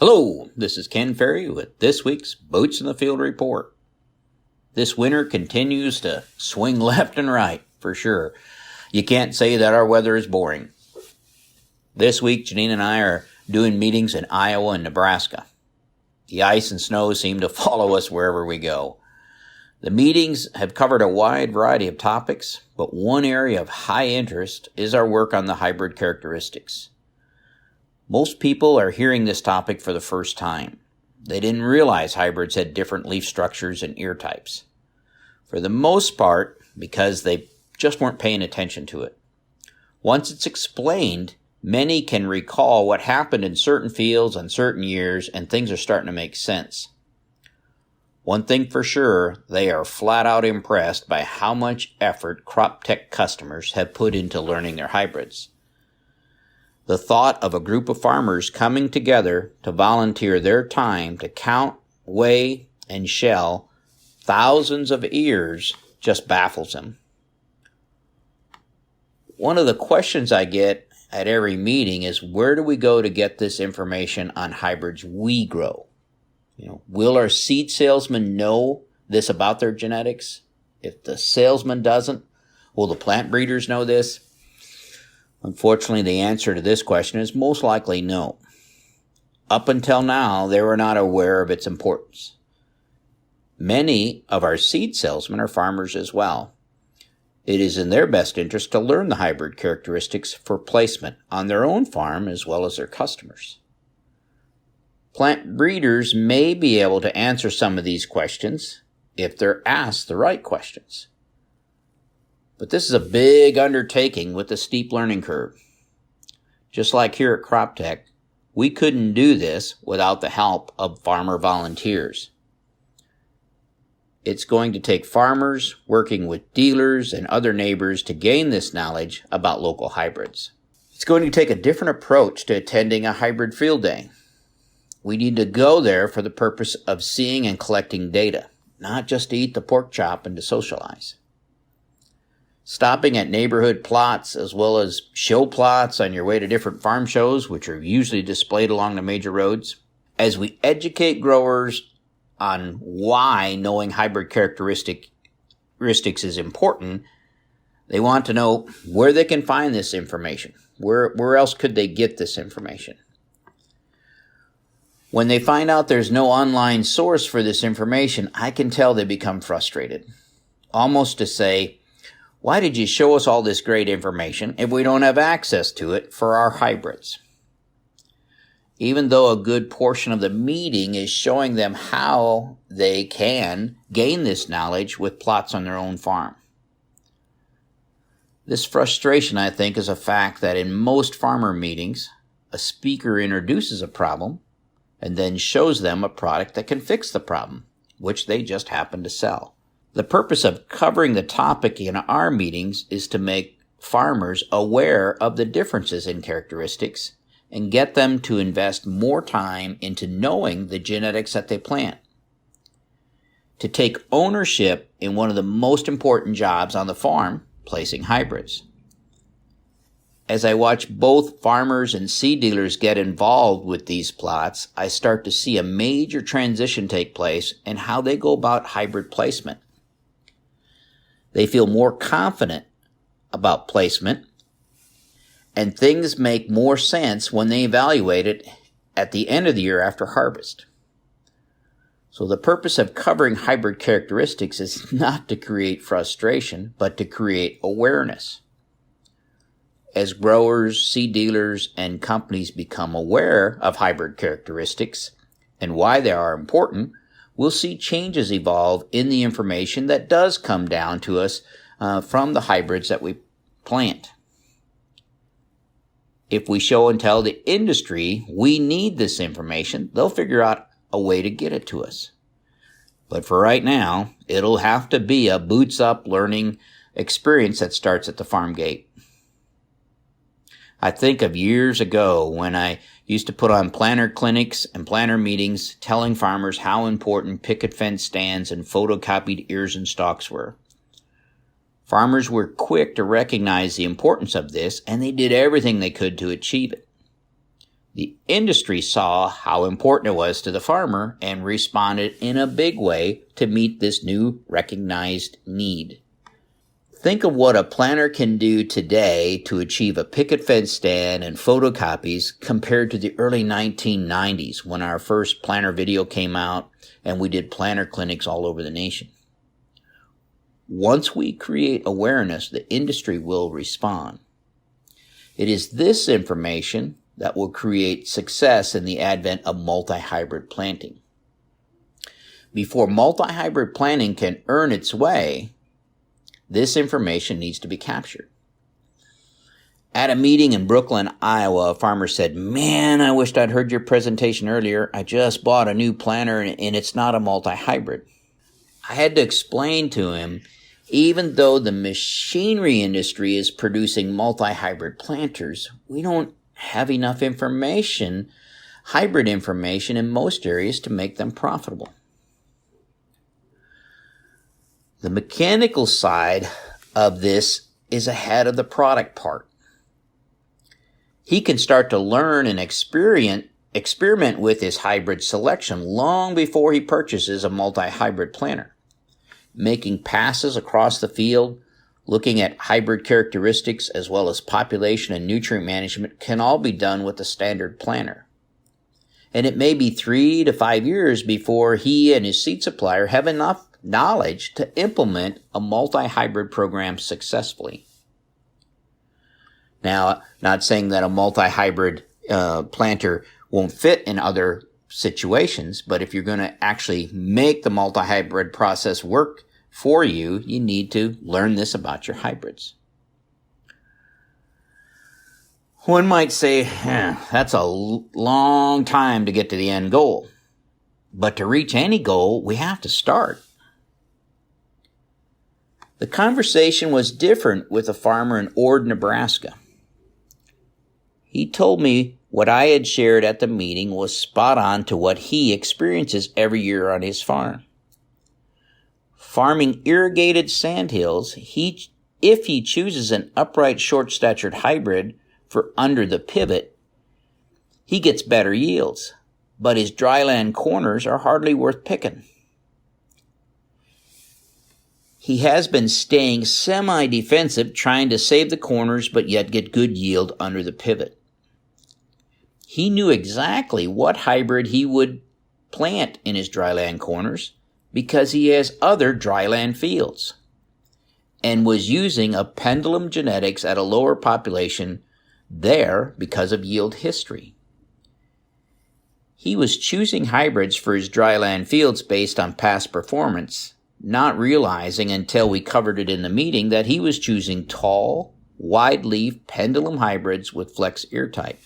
Hello, this is Ken Ferry with this week's Boots in the Field report. This winter continues to swing left and right, for sure. You can't say that our weather is boring. This week, Janine and I are doing meetings in Iowa and Nebraska. The ice and snow seem to follow us wherever we go. The meetings have covered a wide variety of topics, but one area of high interest is our work on the hybrid characteristics. Most people are hearing this topic for the first time. They didn't realize hybrids had different leaf structures and ear types. For the most part, because they just weren't paying attention to it. Once it's explained, many can recall what happened in certain fields on certain years, and things are starting to make sense. One thing for sure, they are flat out impressed by how much effort crop tech customers have put into learning their hybrids. The thought of a group of farmers coming together to volunteer their time to count, weigh, and shell thousands of ears just baffles them. One of the questions I get at every meeting is, where do we go to get this information on hybrids we grow? Will our seed salesman know this about their genetics? If the salesman doesn't, will the plant breeders know this? Unfortunately, the answer to this question is most likely no. Up until now, they were not aware of its importance. Many of our seed salesmen are farmers as well. It is in their best interest to learn the hybrid characteristics for placement on their own farm as well as their customers. Plant breeders may be able to answer some of these questions if they're asked the right questions. But this is a big undertaking with a steep learning curve. Just like here at CropTech, we couldn't do this without the help of farmer volunteers. It's going to take farmers working with dealers and other neighbors to gain this knowledge about local hybrids. It's going to take a different approach to attending a hybrid field day. We need to go there for the purpose of seeing and collecting data, not just to eat the pork chop and to socialize. Stopping at neighborhood plots as well as show plots on your way to different farm shows, which are usually displayed along the major roads. As we educate growers on why knowing hybrid characteristics is important, they want to know where they can find this information. Where else could they get this information? When they find out there's no online source for this information, I can tell they become frustrated. Almost to say, why did you show us all this great information if we don't have access to it for our hybrids? Even though a good portion of the meeting is showing them how they can gain this knowledge with plots on their own farm. This frustration, I think, is a fact that in most farmer meetings, a speaker introduces a problem and then shows them a product that can fix the problem, which they just happen to sell. The purpose of covering the topic in our meetings is to make farmers aware of the differences in characteristics and get them to invest more time into knowing the genetics that they plant. To take ownership in one of the most important jobs on the farm, placing hybrids. As I watch both farmers and seed dealers get involved with these plots, I start to see a major transition take place in how they go about hybrid placement. They feel more confident about placement, and things make more sense when they evaluate it at the end of the year after harvest. So the purpose of covering hybrid characteristics is not to create frustration, but to create awareness. As growers, seed dealers, and companies become aware of hybrid characteristics and why they are important, we'll see changes evolve in the information that does come down to us from the hybrids that we plant. If we show and tell the industry we need this information, they'll figure out a way to get it to us. But for right now, it'll have to be a boots-up learning experience that starts at the farm gate. I think of years ago when I used to put on planter clinics and planter meetings telling farmers how important picket fence stands and photocopied ears and stalks were. Farmers were quick to recognize the importance of this, and they did everything they could to achieve it. The industry saw how important it was to the farmer and responded in a big way to meet this new recognized need. Think of what a planter can do today to achieve a picket fence stand and photocopies compared to the early 1990s when our first planter video came out and we did planter clinics all over the nation. Once we create awareness, the industry will respond. It is this information that will create success in the advent of multi-hybrid planting. Before multi-hybrid planting can earn its way, this information needs to be captured. At a meeting in Brooklyn, Iowa, a farmer said, "Man, I wished I'd heard your presentation earlier. I just bought a new planter and it's not a multi-hybrid." I had to explain to him, even though the machinery industry is producing multi-hybrid planters, we don't have enough information, hybrid information in most areas to make them profitable. The mechanical side of this is ahead of the product part. He can start to learn and experiment with his hybrid selection long before he purchases a multi-hybrid planter. Making passes across the field, looking at hybrid characteristics as well as population and nutrient management can all be done with the standard planter. And it may be 3 to 5 years before he and his seed supplier have enough knowledge to implement a multi-hybrid program successfully. Now, not saying that a multi-hybrid planter won't fit in other situations, but if you're going to actually make the multi-hybrid process work for you, you need to learn this about your hybrids. One might say, that's a long time to get to the end goal. But to reach any goal, we have to start. The conversation was different with a farmer in Ord, Nebraska. He told me what I had shared at the meeting was spot on to what he experiences every year on his farm. Farming irrigated sandhills, if he chooses an upright short-statured hybrid for under the pivot, he gets better yields, but his dryland corners are hardly worth picking. He has been staying semi-defensive, trying to save the corners but yet get good yield under the pivot. He knew exactly what hybrid he would plant in his dryland corners because he has other dryland fields and was using a pendulum genetics at a lower population there because of yield history. He was choosing hybrids for his dryland fields based on past performance, not realizing until we covered it in the meeting that he was choosing tall, wide-leaf pendulum hybrids with flex ear type.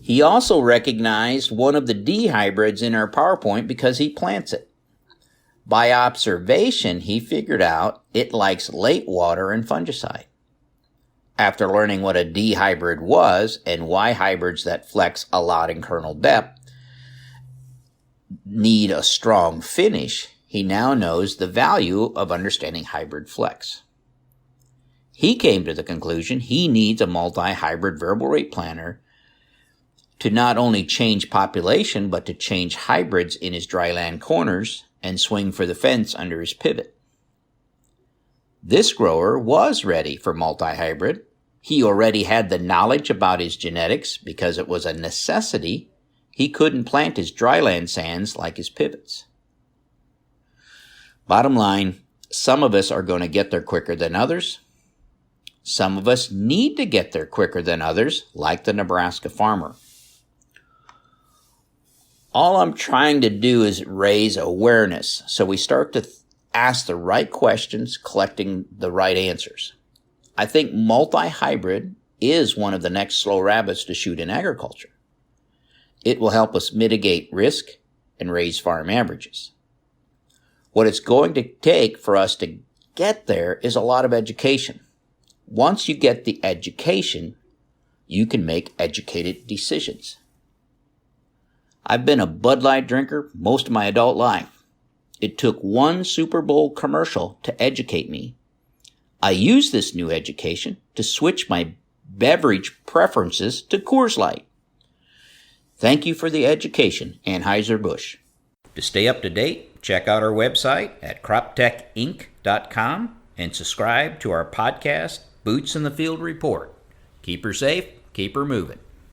He also recognized one of the D hybrids in our PowerPoint because he plants it. By observation, he figured out it likes late water and fungicide. After learning what a D hybrid was and why hybrids that flex a lot in kernel depth need a strong finish, he now knows the value of understanding hybrid flex. He came to the conclusion he needs a multi-hybrid variable rate planter to not only change population, but to change hybrids in his dryland corners and swing for the fence under his pivot. This grower was ready for multi-hybrid. He already had the knowledge about his genetics because it was a necessity. He couldn't plant his dryland sands like his pivots. Bottom line, some of us are going to get there quicker than others. Some of us need to get there quicker than others, like the Nebraska farmer. All I'm trying to do is raise awareness so we start to ask the right questions, collecting the right answers. I think multi-hybrid is one of the next slow rabbits to shoot in agriculture. It will help us mitigate risk and raise farm averages. What it's going to take for us to get there is a lot of education. Once you get the education, you can make educated decisions. I've been a Bud Light drinker most of my adult life. It took one Super Bowl commercial to educate me. I used this new education to switch my beverage preferences to Coors Light. Thank you for the education, Anheuser-Busch. To stay up to date, check out our website at croptechinc.com and subscribe to our podcast, Boots in the Field Report. Keep her safe, keep her moving.